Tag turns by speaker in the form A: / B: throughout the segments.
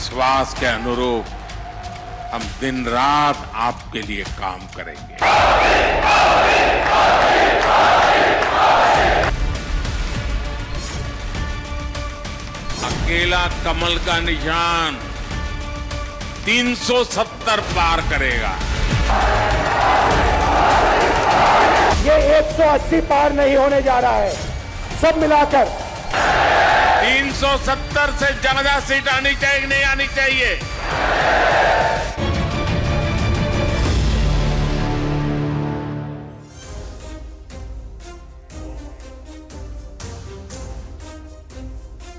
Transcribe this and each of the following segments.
A: विश्वास के अनुरूप हम दिन रात आपके लिए काम करेंगे। अकेला कमल का निशान 370 पार करेगा।
B: ये 180 पार नहीं होने जा रहा है। सब मिलाकर
A: 370 से ज्यादा सीट आनी चाहिए, नहीं आनी चाहिए।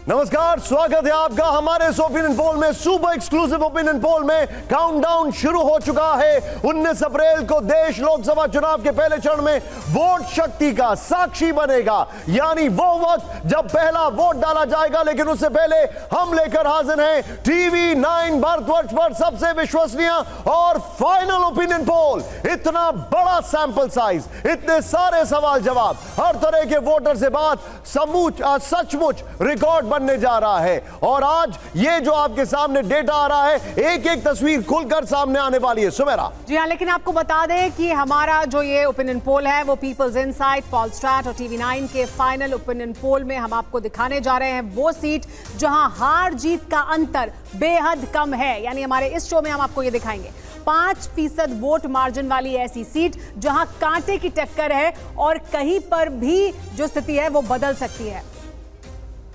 C: नमस्कार, स्वागत है आपका हमारे इस ओपिनियन पोल में। सुपर एक्सक्लूसिव ओपिनियन पोल में काउंटडाउन शुरू हो चुका है। 19 अप्रैल को देश लोकसभा चुनाव के पहले चरण में वोट शक्ति का साक्षी बनेगा, यानी वो वक्त जब पहला वोट डाला जाएगा। लेकिन उससे पहले हम लेकर हाजिर हैं टीवी 9 भारतवर्ष पर सबसे विश्वसनीय और फाइनल ओपिनियन पोल। इतना बड़ा सैंपल साइज, इतने सारे सवाल जवाब, हर तरह के वोटर से बात, सचमुच रिकॉर्ड बनने जा रहा है। और आज ये जो आपके सामने डेटा आ रहा है, एक एक तस्वीर खुलकर सामने आने वाली है। सुमेरा
D: जी हाँ, लेकिन आपको बता दें कि हमारा जो ये ओपिनियन पोल है वो पीपल्स इनसाइट, पोलस्टैट और टीवी 9 के फाइनल ओपिनियन पोल में हम आपको दिखाने जा रहे हैं वो सीट जहां हार जीत का अंतर बेहद कम है। यानी हमारे इस शो में हम आपको ये दिखाएंगे 5% वोट मार्जिन वाली ऐसी सीट जहां कांटे की टक्कर है और कहीं पर भी जो स्थिति है वो बदल सकती है।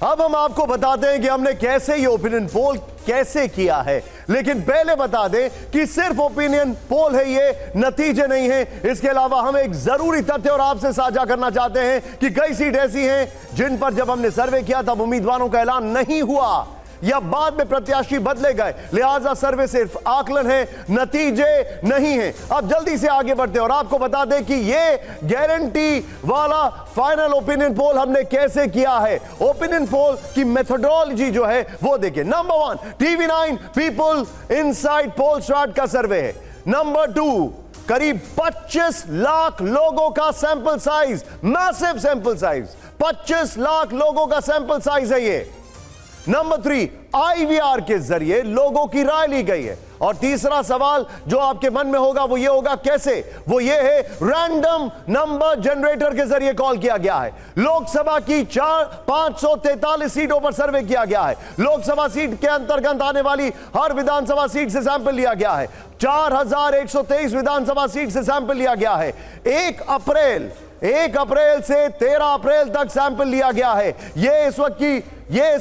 C: अब हम आपको बताते हैं कि हमने कैसे ये ओपिनियन पोल कैसे किया है। लेकिन पहले बता दें कि सिर्फ ओपिनियन पोल है, ये नतीजे नहीं है। इसके अलावा हम एक जरूरी तथ्य और आपसे साझा करना चाहते हैं कि कई सीट ऐसी हैं जिन पर जब हमने सर्वे किया तब उम्मीदवारों का ऐलान नहीं हुआ या बाद में प्रत्याशी बदले गए। लिहाजा सर्वे सिर्फ आकलन है, नतीजे नहीं है। अब जल्दी से आगे बढ़ते हैं और आपको बता दें कि ये गारंटी वाला फाइनल ओपिनियन पोल हमने कैसे किया है। ओपिनियन पोल की मेथोडोलॉजी जो है वो देखिए। नंबर 1 टीवी 9 पीपल इनसाइट पोलस्टैट का सर्वे है। नंबर 2 करीब 25 लाख लोगों का sample size, massive sample size, 25 lakh लोगों का सैंपल साइज है ये। नंबर 3 आईवीआर के जरिए लोगों की राय ली गई है। और तीसरा सवाल जो आपके मन में होगा वो ये होगा, कैसे? वो ये है रैंडम नंबर जनरेटर के जरिए कॉल किया गया है। लोकसभा की 543 सीटों पर सर्वे किया गया है। लोकसभा सीट के अंतर्गत आने वाली हर विधानसभा सीट से सैंपल लिया गया है। 4123 विधानसभा सीट से सैंपल लिया गया है। 1 अप्रैल से 13 अप्रैल तक सैंपल लिया गया है। ये इस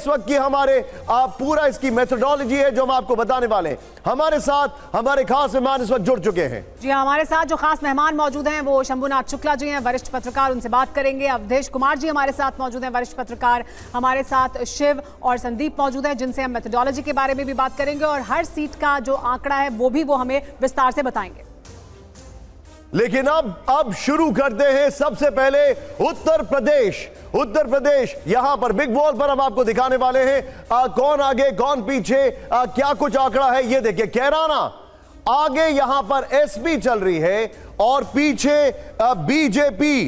C: वक्त की हमारे पूरा इसकी मेथोडोलॉजी है जो हम आपको बताने वाले हैं। हमारे साथ हमारे खास मेहमान इस वक्त जुड़ चुके हैं।
D: जी हाँ, हमारे साथ जो खास मेहमान मौजूद हैं वो शंभुनाथ शुक्ला जी हैं, वरिष्ठ पत्रकार, उनसे बात करेंगे। अवधेश कुमार जी हमारे साथ मौजूद हैं, वरिष्ठ पत्रकार। हमारे साथ शिव और संदीप मौजूद हैं जिनसे हम मेथोडोलॉजी के बारे में भी बात करेंगे और हर सीट का जो आंकड़ा है वो भी वो हमें विस्तार से बताएंगे।
C: लेकिन अब शुरू करते हैं सबसे पहले उत्तर प्रदेश। यहां पर बिग बॉल पर हम आपको दिखाने वाले हैं कौन आगे कौन पीछे, क्या कुछ आंकड़ा है ये देखिए। कैराना आगे यहां पर एसपी चल रही है और पीछे बीजेपी।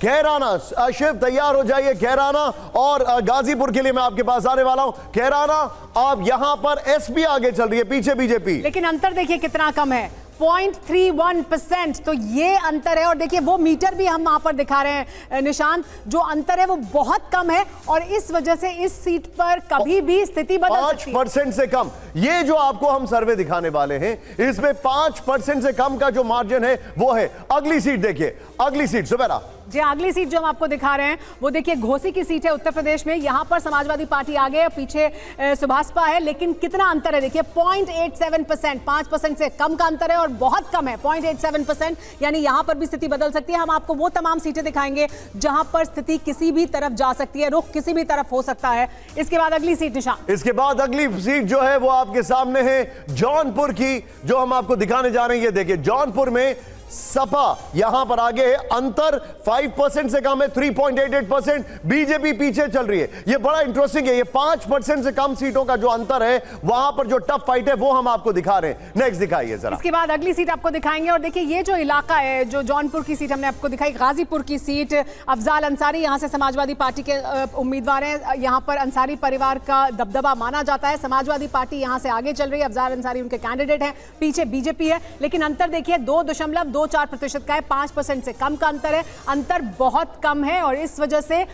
C: कैराना, शिव तैयार हो जाइए। कैराना और गाजीपुर के लिए मैं आपके पास आने वाला हूं। कैराना अब यहां पर एसपी आगे चल रही है, पीछे बीजेपी।
D: लेकिन अंतर देखिए कितना कम है, 0.31%। तो ये अंतर है। और देखिए वो मीटर भी हम वहां पर दिखा रहे हैं निशांत, जो अंतर है वो बहुत कम है और इस वजह से इस सीट पर कभी भी स्थिति बदल सकती है।
C: 5% से कम। ये जो आपको हम सर्वे दिखाने वाले हैं इसमें 5% से कम का जो मार्जिन है वो है। अगली सीट देखिए, अगली सीट सुबेरा
D: जी, अगली सीट जो हम आपको दिखा रहे हैं वो देखिए घोसी की सीट है उत्तर प्रदेश में। यहां पर समाजवादी पार्टी आगे, पीछे सुभाषपा है। लेकिन कितना अंतर है देखिए, 0.87%, 5% से कम का अंतर है और बहुत कम है 0.87%। यानी यहां पर भी स्थिति बदल सकती है। हम आपको वो तमाम सीटें दिखाएंगे जहां पर स्थिति किसी भी तरफ जा सकती है, रुख किसी भी तरफ हो सकता है। इसके बाद अगली सीट निशान,
C: इसके बाद अगली सीट जो है वो आपके सामने है जौनपुर की, जो हम आपको दिखाने जा रहे हैं। ये देखिए जौनपुर में सपा यहां पर आगे है, अंतर 5% से कम है, 3.88%। बीजेपी पीछे चल रही है। यह बड़ा इंटरेस्टिंग है। ये 5% से कम सीटों का जो अंतर है, वहां पर जो टफ फाइट है वो हम आपको दिखा रहे हैं। नेक्स्ट दिखाइए जरा।
D: इसके बाद अगली सीट आपको दिखाएंगे। और देखिए ये जो इलाका है, जो जौनपुर की सीट हमने आपको दिखाई, गाजीपुर की सीट, अफजाल अंसारी यहां से समाजवादी पार्टी के उम्मीदवार हैं। यहां पर अंसारी परिवार का दबदबा माना जाता है। समाजवादी पार्टी यहां से आगे चल रही है, अफजाल अंसारी उनके कैंडिडेट हैं, पीछे बीजेपी है। लेकिन अंतर देखिए 2.24% का है, 5% से कम का अंतर है। अंतर बहुत कम है और इस वजह से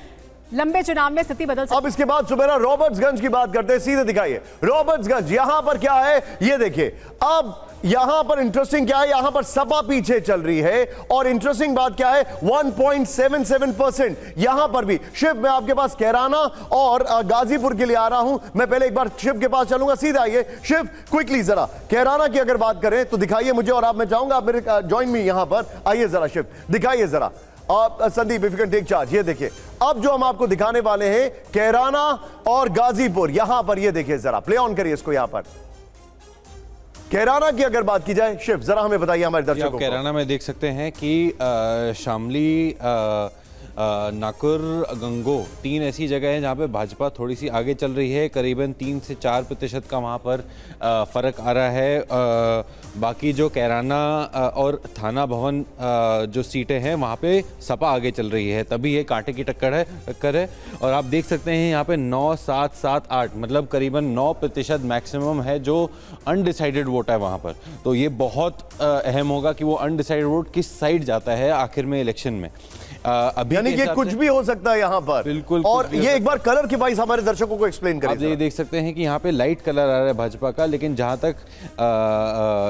D: लंबे चुनाव में स्थिति बदल सकती है।
C: अब इसके बाद सुबेरा रॉबर्ट्सगंज की बात करते हैं। सीधे दिखाइए रॉबर्ट्सगंज। यहां पर क्या है ये देखिए। अब यहां पर इंटरेस्टिंग क्या है, यहां पर सपा पीछे चल रही है और इंटरेस्टिंग बात क्या है, 1.77%। यहां पर भी शिव, मैं आपके पास कैराना और गाजीपुर के लिए आ रहा हूं। मैं पहले एक बार शिव के पास चलूंगा। सीधा आइए शिव, क्विकली जरा कैराना की अगर बात करें तो दिखाइए मुझे, और आप मैं चाहूंगा आप मेरे ज्वाइन मी यहां पर आइए जरा। शिव दिखाइए जरा। आप Sandeep if you can take charge. ये देखिए अब जो हम आपको दिखाने वाले हैं कैराना और गाजीपुर, यहां पर ये देखिए जरा, प्ले ऑन करिए इसको। यहां पर कैराना की अगर बात की जाए, शिव जरा हमें बताइए हमारे दर्शकों को।
E: कैराना में देख सकते हैं कि शामली, नाकुर, गंगो, 3 ऐसी जगह हैं जहां पे भाजपा थोड़ी सी आगे चल रही है। करीबन 3 से 4% का वहां पर फर्क आ रहा है। बाकी जो कैराना और थाना भवन जो सीटें हैं वहां पे सपा आगे चल रही है, तभी ये कांटे की टक्कर है। और आप देख सकते हैं यहाँ पे 9, 7, 7, 8 मतलब करीबन 9% मैक्सिमम है जो अनडिसाइडेड वोट है वहां पर। तो ये बहुत अहम होगा कि वो अनडिसाइडेड वोट किस साइड जाता है आखिर में इलेक्शन में। अभी
C: यानी कि कुछ भी हो सकता है यहां पर।
E: बिल्कुल।
C: और ये एक बार कलर के वाइज हमारे दर्शकों को एक्सप्लेन करिए।
E: आप ये देख सकते हैं कि यहाँ पे लाइट कलर आ रहा है भाजपा का, लेकिन जहाँ तक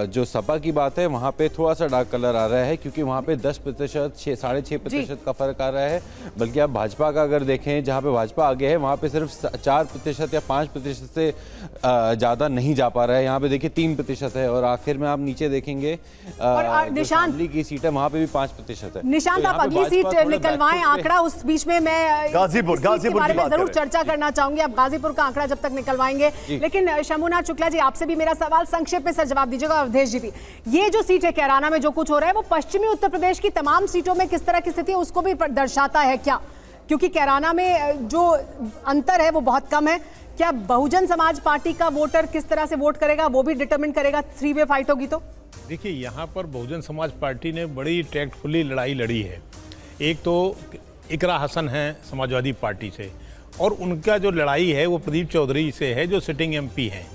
E: जो सपा की बात है वहाँ पे थोड़ा सा डार्क कलर आ रहा है, क्योंकि वहाँ पे 10%, 6.5% का फर्क आ रहा है। बल्कि आप भाजपा का अगर देखें, जहाँ पे भाजपा आगे है वहाँ पे सिर्फ 4% या 5% से ज़्यादा नहीं जा पा रहा है। यहाँ पे देखिए 3% है। और आखिर में आप नीचे देखेंगे
D: निशांत
E: की सीट है वहाँ पे भी 5% है।
D: निशांत आप अगली सीट निकलवाएं आंकड़ा। उस बीच में मैं
C: गाजीपुर
D: के बारे में जरूर चर्चा करना चाहूंगी। आप गाजीपुर का आंकड़ा जब तक निकलवाएंगे। लेकिन शंभुनाथ शुक्ला जी, आपसे भी मेरा सवाल संक्षेप में सर जवाब दीजिएगा। अवधेश जी भी, ये जो सीट है कैराना में जो कुछ हो रहा है वो पश्चिमी उत्तर प्रदेश की तमाम सीटों में किस तरह की स्थिति है उसको भी दर्शाता है क्या? क्योंकि कैराना में जो अंतर है वो बहुत कम है। क्या बहुजन समाज पार्टी का वोटर किस तरह से वोट करेगा वो भी डिटरमिन करेगा? 3 वे फाइट होगी तो
F: देखिए, यहाँ पर बहुजन समाज पार्टी ने बड़ी टैक्टफुली लड़ाई लड़ी है। एक तो इकरा हसन है समाजवादी पार्टी से, और उनका जो लड़ाई है वो प्रदीप चौधरी से है जो सिटिंग एमपी हैं।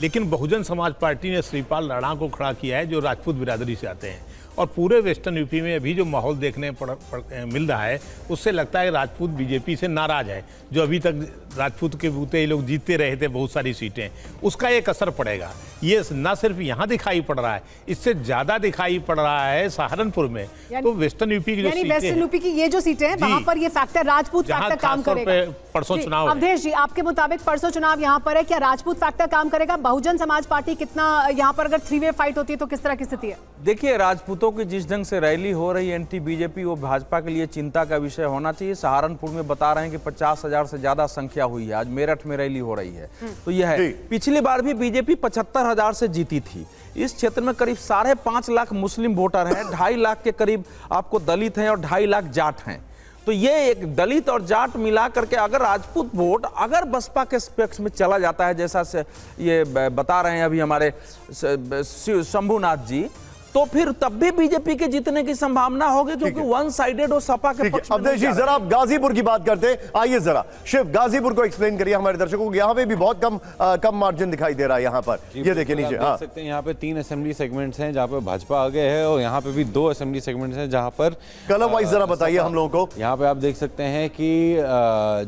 F: लेकिन बहुजन समाज पार्टी ने श्रीपाल राणा को खड़ा किया है जो राजपूत बिरादरी से आते हैं। और पूरे वेस्टर्न यूपी में अभी जो माहौल देखने मिल रहा है उससे लगता है राजपूत बीजेपी से नाराज है। जो अभी तक राजपूत के बूते ये लोग जीतते रहे थे बहुत सारी सीटें, उसका एक असर पड़ेगा। ये ना सिर्फ यहाँ दिखाई पड़ रहा है, इससे ज़्यादा दिखाई पड़ रहा है सहारनपुर में। तो वेस्टर्न यूपी की जो सीटें,
D: वेस्टर्न यूपी की ये जो सीटें हैं वहाँ पर ये फैक्टर राजपूत फैक्टर काम करेगा।
F: परसों चुनाव,
D: अवधेश जी आपके मुताबिक परसों चुनाव यहाँ पर है, क्या राजपूत फैक्टर काम करेगा? बहुजन समाज पार्टी कितना यहाँ पर अगर 3 वे फाइट होती है तो किस तरह की स्थिति है?
G: देखिए, राजपूतों की जिस ढंग से रैली हो रही है एंटी बीजेपी, वो भाजपा के लिए चिंता का विषय होना चाहिए। सहारनपुर में बता रहे हैं कि 50,000 से ज्यादा संख्या हुई है। आज मेरठ में रैली हो रही है। तो यह है, पिछली बार भी बीजेपी 75,000 से जीती थी। इस क्षेत्र में करीब 5.5 लाख मुस्लिम वोटर हैं, 2.5 लाख के करीब आपको दलित हैं और 2.5 लाख जाट हैं। तो ये एक दलित और जाट मिला करके अगर राजपूत वोट अगर बसपा के पक्ष में चला जाता है, जैसा से ये बता रहे हैं अभी हमारे शंभुनाथ जी, तो फिर तब भी बीजेपी के जीतने की संभावना होगी, क्योंकि वन साइडेड और सपा के पक्ष में।
C: अवधेश जी जरा आप गाजीपुर की बात करते हैं। आइए जरा शिव गाजीपुर को एक्सप्लेन करिए हमारे दर्शकों को। यहाँ पे भी बहुत कम मार्जिन दिखाई दे रहा है यहाँ पर। ये देखिए नीचे,
E: देख सकते हैं यहाँ पे 3 असेंबली सेगमेंट्स हैं जहाँ पे भाजपा आगे है, और यहाँ पे भी 2 असेंबली सेगमेंट्स हैं जहाँ पर
C: कलर वाइज जरा बताइए हम लोगों को।
E: यहाँ पे आप देख सकते हैं कि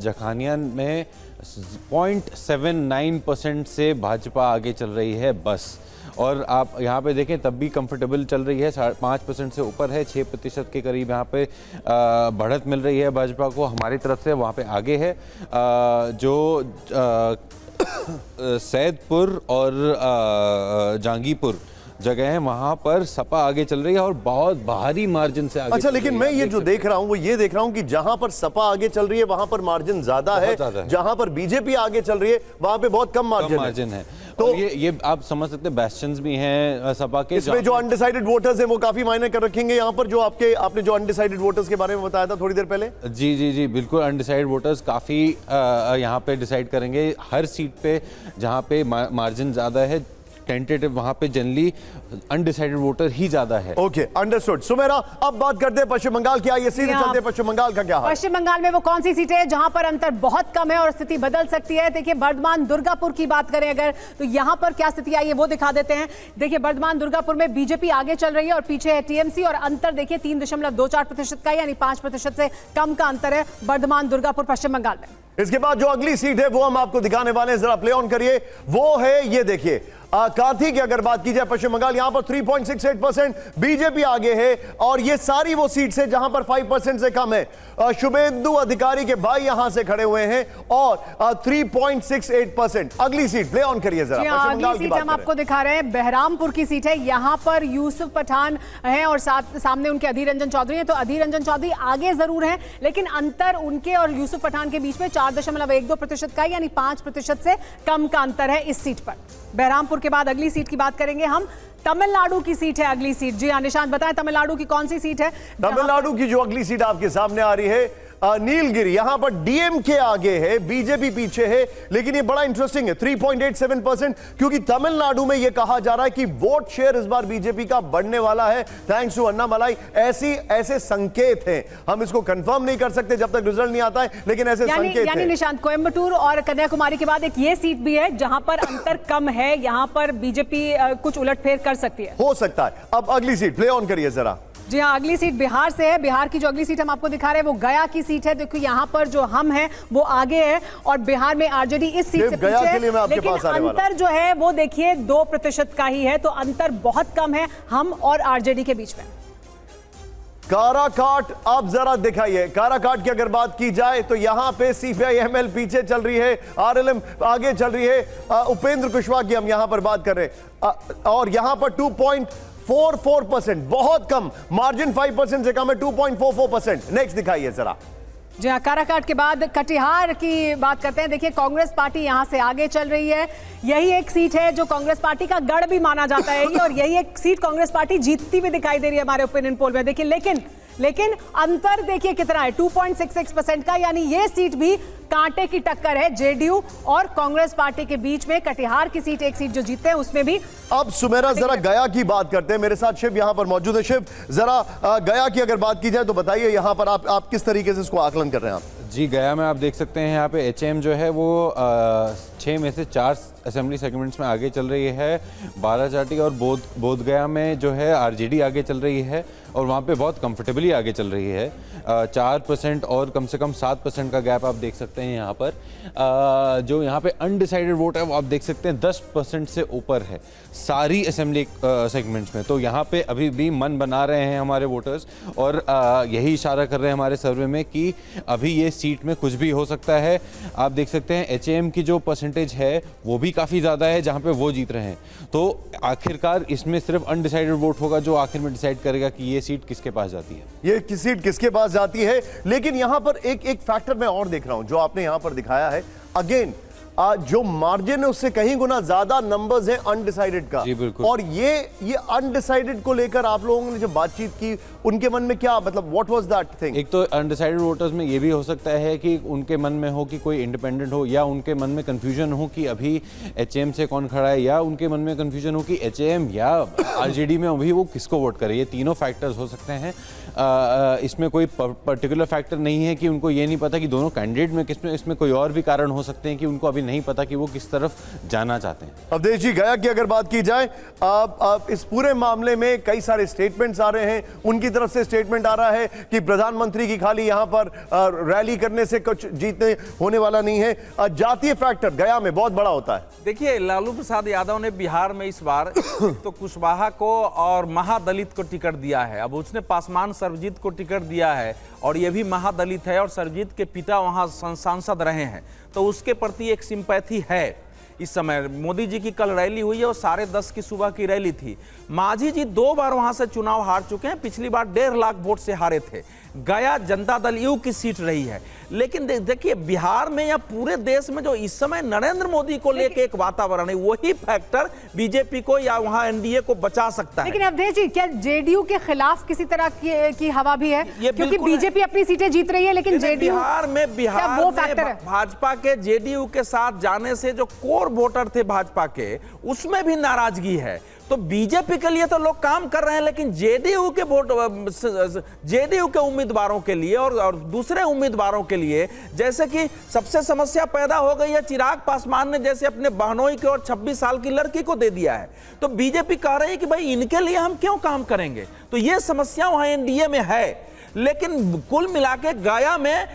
E: जखानिया में 0.79% से भाजपा आगे चल रही है बस। और आप यहाँ पे देखें तब भी कंफर्टेबल चल रही है, 5% से ऊपर है, 6% के करीब यहाँ पे बढ़त मिल रही है भाजपा को हमारी तरफ से। वहाँ पे आगे है जो सैदपुर और जहांगीरपुर जगह है, वहां पर सपा आगे चल रही है और बहुत भारी मार्जिन से आगे।
C: अच्छा, लेकिन मैं ये जो देख रहा हूं वो ये देख रहा हूं कि जहां पर सपा आगे चल रही है वहां पर मार्जिन ज्यादा है, जहां पर बीजेपी आगे चल रही है वहां पे बहुत कम मार्जिन है। तो
E: ये आप समझ सकते हैं बैस्टियंस भी हैं सपा के।
C: इसमें जो अनडिसाइडेड वोटर्स हैं वो काफी मायने कर रखेंगे यहाँ पर, जो आपने जो अनडिसाइडेड वोटर्स के बारे में बताया था थोड़ी देर पहले।
E: जी बिल्कुल, अनडिसाइडेड वोटर्स काफी यहाँ पे डिसाइड करेंगे हर सीट पे जहाँ पे मार्जिन ज्यादा है, टेंटेटिव वहां पे जनरली अनडिसाइडेड वोटर ही ज्यादा है।
C: Okay, understood. सुमेरा, अब बात करते हैं पश्चिम बंगाल की। आइए सीधे चलते हैं पश्चिम बंगाल का क्या हाल।
D: पश्चिम बंगाल में वो कौन सी सीटें हैं जहां पर अंतर बहुत कम है और स्थिति बदल सकती है? देखिए, बर्धमान दुर्गापुर की बात करें अगर, तो यहां पर क्या स्थिति आई है वो दिखा देते हैं। देखिए, बर्धमान दुर्गापुर में बीजेपी आगे चल रही है और पीछे है टीएमसी, और अंतर देखिए 3.24% का, यानी 5% से कम का अंतर है बर्धमान दुर्गापुर पश्चिम बंगाल में।
C: इसके बाद जो अगली सीट है वो हम आपको दिखाने वाले हैं, जरा प्ले ऑन करिए। वो है, ये देखिए, कांथी की अगर बात की जाए पश्चिम बंगाल, यहां पर 3.68% बीजेपी आगे है, और ये सारी वो सीट्स है जहां पर 5% से कम है। शुभेंदु अधिकारी के भाई यहां से खड़े हुए हैं और 3.68%। अगली सीट प्ले ऑन करिए जरा। पश्चिम बंगाल की बात
D: हम आपको दिखा रहे हैं, बहरामपुर की सीट है। यहां पर यूसुफ पठान है और सामने उनके अधीर रंजन चौधरी है। तो अधीर रंजन चौधरी आगे जरूर है, लेकिन अंतर उनके और यूसुफ पठान के बीच में 4.12% का, यानी 5% से कम का अंतर है इस सीट पर। बहरामपुर के बाद अगली सीट की बात करेंगे हम, तमिलनाडु की सीट है अगली सीट। जी हाँ निशांत, बताएं तमिलनाडु की कौन सी सीट है?
C: तमिलनाडु की जो अगली सीट आपके सामने आ रही है, नीलगिरी, यहां पर डीएमके आगे है, बीजेपी पीछे है, लेकिन ये बड़ा इंटरेस्टिंग है 3.87%, क्योंकि तमिलनाडु में यह कहा जा रहा है कि वोट शेयर इस बार बीजेपी का बढ़ने वाला है थैंक्स टू अन्नामलाई। ऐसे संकेत हैं, हम इसको कंफर्म नहीं कर सकते जब तक रिजल्ट नहीं आता है, लेकिन ऐसे संकेत हैं।
D: निशांत, कोयंबटूर और कन्याकुमारी के बाद एक ये सीट भी है जहां पर अंतर कम है, यहां पर बीजेपी कुछ उलटफेर कर सकती है,
C: हो सकता है। अब अगली सीट प्ले ऑन करिए जरा।
D: जी हाँ, अगली सीट बिहार से है। बिहार की जो अगली सीट हम आपको दिखा रहे हैं वो गया की सीट है। देखिए, यहाँ पर जो हम हैं वो आगे है और बिहार में आरजेडी इस सीट से पीछे है, लेकिन अंतर जो है वो देखिए 2% का ही है, तो अंतर बहुत कम है हम और आरजेडी के बीच में।
C: काराकाट आप जरा दिखाइए। काराकाट की अगर बात की जाए तो यहां पे सीपीआई-एमएल पीछे चल रही है, आरएलएम आगे चल रही है। उपेंद्र कुशवाहा की हम यहां पर बात कर रहे हैं, और यहां पर 2.44%, बहुत कम मार्जिन, 5% से कम है, 2.44%। नेक्स्ट दिखाइए जरा।
D: जी हाँ, काराकाट के बाद कटिहार की बात करते हैं। देखिए, कांग्रेस पार्टी यहां से आगे चल रही है। यही एक सीट है जो कांग्रेस पार्टी का गढ़ भी माना जाता है ये, और यही एक सीट कांग्रेस पार्टी जीतती भी दिखाई दे रही है हमारे ओपिनियन पोल में। देखिए, लेकिन अंतर देखिए कितना है, 2.66% का, यानी ये सीट भी कांटे की टक्कर है जेडीयू और कांग्रेस पार्टी के बीच में। कटिहार की सीट, एक सीट जो जीतते हैं उसमें भी।
C: अब सुमेरा जरा गया की बात करते हैं, मेरे साथ शिव यहां पर मौजूद है। शिव, जरा गया की अगर बात की जाए तो बताइए यहां पर आप किस तरीके से इसको आकलन कर रहे हैं आप?
E: जी, गया में आप देख सकते हैं यहाँ पे एचएम जो है वो 6 में से 4 असेंबली सेगमेंट्स में आगे चल रही है। बाराचाटी और बोधगया में जो है आरजेडी आगे चल रही है और वहाँ पे बहुत कंफर्टेबली आगे चल रही है। 4% और कम से कम 7% का गैप आप देख सकते हैं यहाँ पर। जो यहाँ पे अनडिसाइडेड वोट है वो आप देख सकते हैं 10% से ऊपर है सारी असेंबली सेगमेंट्स में। तो यहाँ पे अभी भी मन बना रहे हैं हमारे वोटर्स, और यही इशारा कर रहे हैं हमारे सर्वे में कि अभी ये सीट में कुछ भी हो सकता है। आप देख सकते हैं एचएम की जो परसेंटेज है वो भी काफ़ी ज़्यादा है जहाँ पे वो जीत रहे हैं। तो आखिरकार इसमें सिर्फ अनडिसाइडेड वोट होगा जो आखिर में डिसाइड करेगा कि ये सीट किसके पास जाती है,
C: ये सीट किसके पास जाती है। लेकिन यहां पर एक फैक्टर मैं और देख रहा हूं जो आपने यहां पर दिखाया है। अगेन जो मार्जिन है उससे कहीं गुना ज्यादा नंबर्स हैं अनडिसाइडेड का।
E: जी बिल्कुल।
C: और ये अनडिसाइडेड को लेकर आप लोगों ने जब बातचीत की, उनके मन में क्या, मतलब व्हाट वाज दैट थिंग?
E: एक तो अनडिसाइडेड वोटर्स में ये भी हो सकता है कि उनके मन में हो कि कोई इंडिपेंडेंट हो, या उनके मन में कंफ्यूजन हो कि अभी एचएम से कौन खड़ा है, या उनके मन में कंफ्यूजन हो कि एचएम या आरजेडी में अभी वो किसको वोट करे। ये तीनों फैक्टर्स हो सकते हैं। इसमें कोई पर्टिकुलर फैक्टर नहीं है कि उनको ये नहीं पता कि दोनों कैंडिडेट में किसमें, इसमें कोई और भी कारण हो सकते हैं कि उनको अभी नहीं पता कि वो किस तरफ जाना चाहते हैं।
C: अवधेश जी, गया की अगर बात की जाए, इस पूरे मामले में कई सारे स्टेटमेंट्स आ रहे हैं। उनकी तरफ से स्टेटमेंट आ रहा है कि प्रधानमंत्री की खाली यहां पर रैली करने से कुछ जीतने होने वाला नहीं है। जातीय फैक्टर गया में बहुत बड़ा होता है।
G: देखिए, लालू प्रसाद यादव ने बिहार में इस बार तो कुशवाहा को और महादलित को टिकट दिया है। अब उसने पासवान सर्वजीत को टिकट दिया है, और ये भी महादलित है और सर्वजीत के पिता वहां सांसद रहे हैं, तो उसके प्रति एक सिंपैथी है। इस समय मोदी जी की कल रैली हुई है और 10:30 की सुबह की रैली थी। मांझी जी 2 बार वहां से चुनाव हार चुके हैं, पिछली बार 1.5 लाख वोट से हारे थे। गया जनता दल यू की सीट रही है। लेकिन देखिए बिहार में या पूरे देश में जो इस समय नरेंद्र मोदी को लेकर एक वातावरण है, वही फैक्टर बीजेपी को या वहां एनडीए को बचा सकता है।
D: लेकिन अवधेश जी, क्या जेडीयू के खिलाफ किसी तरह की हवा भी है? क्योंकि बीजेपी अपनी सीटें जीत रही है, लेकिन जेडीयू
G: बिहार में भाजपा के जेडीयू के साथ जाने से जो कोर वोटर थे भाजपा के, उसमें भी नाराजगी है। तो बीजेपी के लिए तो लोग काम कर रहे हैं, लेकिन जेडीयू के उम्मीदवारों के लिए और दूसरे उम्मीदवारों के लिए, जैसे कि सबसे समस्या पैदा हो गई है, चिराग पासवान ने जैसे अपने बहनोई की और 26 साल की लड़की को दे दिया है, तो बीजेपी कह रही है कि भाई इनके लिए हम क्यों काम करेंगे। तो ये समस्या वहां एनडीए में है। लेकिन कुल मिला के गया में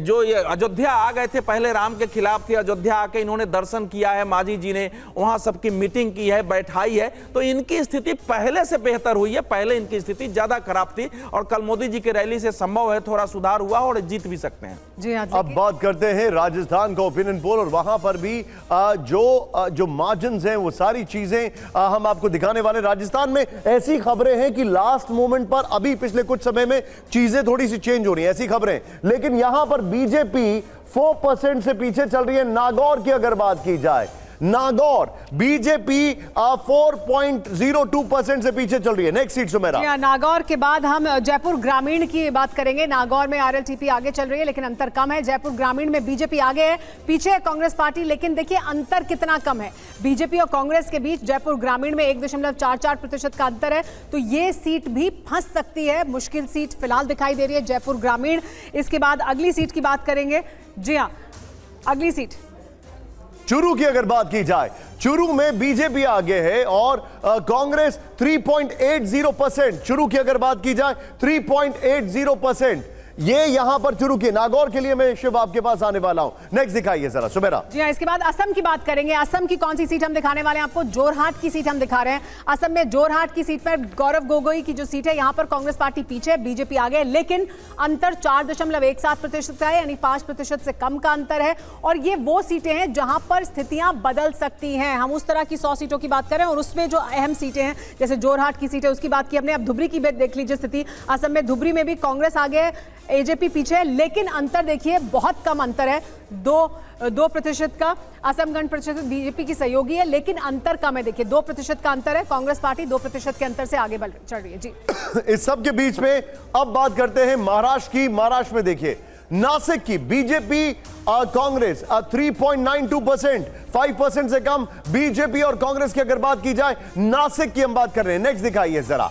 G: जो ये अयोध्या आ गए थे, पहले राम के खिलाफ थे, अयोध्या आके इन्होंने दर्शन किया है, मांझी जी ने वहां सबकी मीटिंग की है, बैठाई है, तो इनकी स्थिति पहले से बेहतर हुई है। पहले इनकी स्थिति ज्यादा खराब थी और कल मोदी जी की रैली से संभव है थोड़ा सुधार हुआ और जीत भी सकते हैं।
D: जी हाँ,
C: अब बात करते हैं राजस्थान का ओपिनियन पोल, और वहां पर भी जो मार्जिन्स हैं वो सारी चीजें हम आपको दिखाने वाले। राजस्थान में ऐसी खबरें हैं कि लास्ट मोमेंट पर अभी पिछले कुछ समय में चीजें थोड़ी सी चेंज हो रही हैं, ऐसी खबरें। लेकिन यहां पर बीजेपी 4% से पीछे चल रही है। नागौर की अगर बात की जाए, नागौर बीजेपी 4.02% से पीछे चल रही है। Next seat Sumera.
D: नागौर के बाद हम जयपुर ग्रामीण की बात करेंगे। नागौर में आरएलटीपी आगे चल रही है, लेकिन अंतर कम है। जयपुर ग्रामीण में बीजेपी आगे है, पीछे है कांग्रेस पार्टी, लेकिन देखिए अंतर कितना कम है बीजेपी और कांग्रेस के बीच। जयपुर ग्रामीण में 1.44% का अंतर है, तो ये सीट भी फंस सकती है। मुश्किल सीट फिलहाल दिखाई दे रही है जयपुर ग्रामीण। इसके बाद अगली सीट की बात करेंगे। जी हाँ, अगली सीट
C: चुरू की अगर बात की जाए, चुरू में बीजेपी आगे है और कांग्रेस 3.80%। चुरू की अगर बात की जाए 3.80%, ये यहां पर चुरू के। नागौर के लिए मैं शिव आपके पास आने वाला हूं। नेक्स्ट दिखाइए जरा सुमेरा।
D: जी हाँ, इसके बाद असम की बात करेंगे। असम की कौन सी सीट हम दिखाने वाले हैं आपको? जोरहाट की सीट हम दिखा रहे हैं। असम में जोरहाट की सीट पर गौरव गोगोई की जो सीट है, यहां पर कांग्रेस पार्टी पीछे, बीजेपी आगे, लेकिन अंतर 4.17% का है, यानी 5% से कम का अंतर है। और ये वो सीटें हैं जहां पर स्थितियां बदल सकती हैं। हम उस तरह की 100 सीटों की बात करें और उसमें जो अहम सीटें हैं, जैसे जोरहाट की सीट है उसकी बात की हमने। अब धुबरी की देख लीजिए स्थिति। असम में धुबरी में भी कांग्रेस आगे है, एजेपी पीछे है, लेकिन अंतर देखिए बहुत कम अंतर है, 2% का। असम गण परिषद बीजेपी की सहयोगी है, लेकिन अंतर कम है। देखिए 2% का अंतर है। कांग्रेस पार्टी 2% के अंतर से आगे चल रही है। जी
C: इस सब के बीच में अब बात करते हैं महाराष्ट्र की। महाराष्ट्र में देखिए नासिक की बीजेपी कांग्रेस 3.92%, 5% से कम। बीजेपी और कांग्रेस की अगर बात की जाए, नासिक की हम बात कर रहे हैं। नेक्स्ट दिखाइए जरा।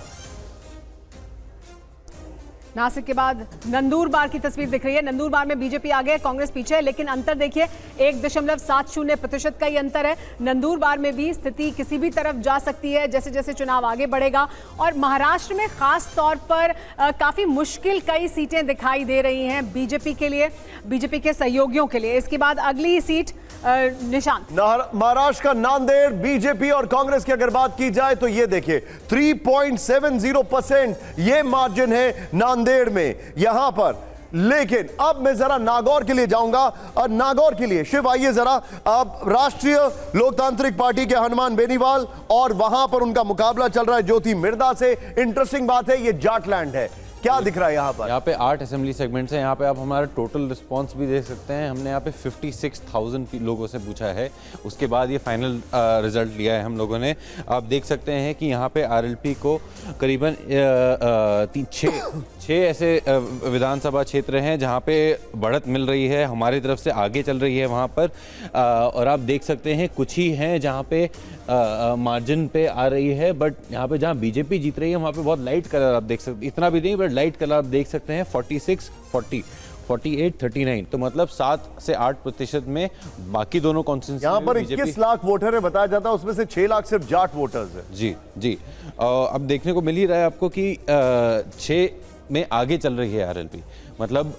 D: नासिक के बाद नंदुरबार की तस्वीर दिख रही है। नंदुरबार में बीजेपी आगे है, कांग्रेस पीछे है, लेकिन अंतर देखिए 1.70% का ही अंतर है। नंदुरबार में भी स्थिति किसी भी तरफ जा सकती है जैसे जैसे चुनाव आगे बढ़ेगा। और महाराष्ट्र में खास तौर पर काफी मुश्किल कई सीटें दिखाई दे रही हैं बीजेपी के लिए, बीजेपी के सहयोगियों के लिए। इसके बाद अगली सीट निशांत,
C: महाराष्ट्र का नांदेड़, बीजेपी और कांग्रेस की अगर बात की जाए तो ये देखिए 3.70% ये मार्जिन है नांदेड़ में यहां पर। लेकिन अब मैं जरा नागौर के लिए जाऊंगा और नागौर के लिए शिव आइए जरा। अब राष्ट्रीय लोकतांत्रिक पार्टी के हनुमान बेनीवाल और वहां पर उनका मुकाबला चल रहा है ज्योति मिर्दा से। इंटरेस्टिंग बात है, ये जाटलैंड है। क्या दिख रहा है यहाँ पर?
E: यहाँ पे 8 असेंबली सेगमेंट्स हैं। यहाँ पे आप हमारा टोटल रिस्पांस भी देख सकते हैं। हमने यहाँ पे 56,000 लोगों से पूछा है, उसके बाद ये फाइनल रिजल्ट लिया है हम लोगों ने। आप देख सकते हैं कि यहाँ पे आरएलपी को करीबन 6 ऐसे विधानसभा क्षेत्र हैं जहाँ पे बढ़त मिल रही है, हमारी तरफ से आगे चल रही है वहाँ पर। और आप देख सकते हैं कुछ ही हैं जहाँ पे मार्जिन पे आ रही है, बट यहाँ पे जहाँ बीजेपी जीत रही है वहाँ पे बहुत लाइट कलर आप देख सकते, इतना भी नहीं बट लाइट कलर आप देख सकते हैं। 46, 40, 48, 39, तो मतलब 7 से 8% में बाकी दोनों कॉन्स्टिट्यूंसी।
C: यहाँ पर 21 लाख वोटर है बताया जाता है, उसमें से 6 लाख सिर्फ जाट वोटर्स है।
E: जी जी, अब देखने को मिल ही रहा है आपको कि 6 में आगे चल रही है आरएलपी, मतलब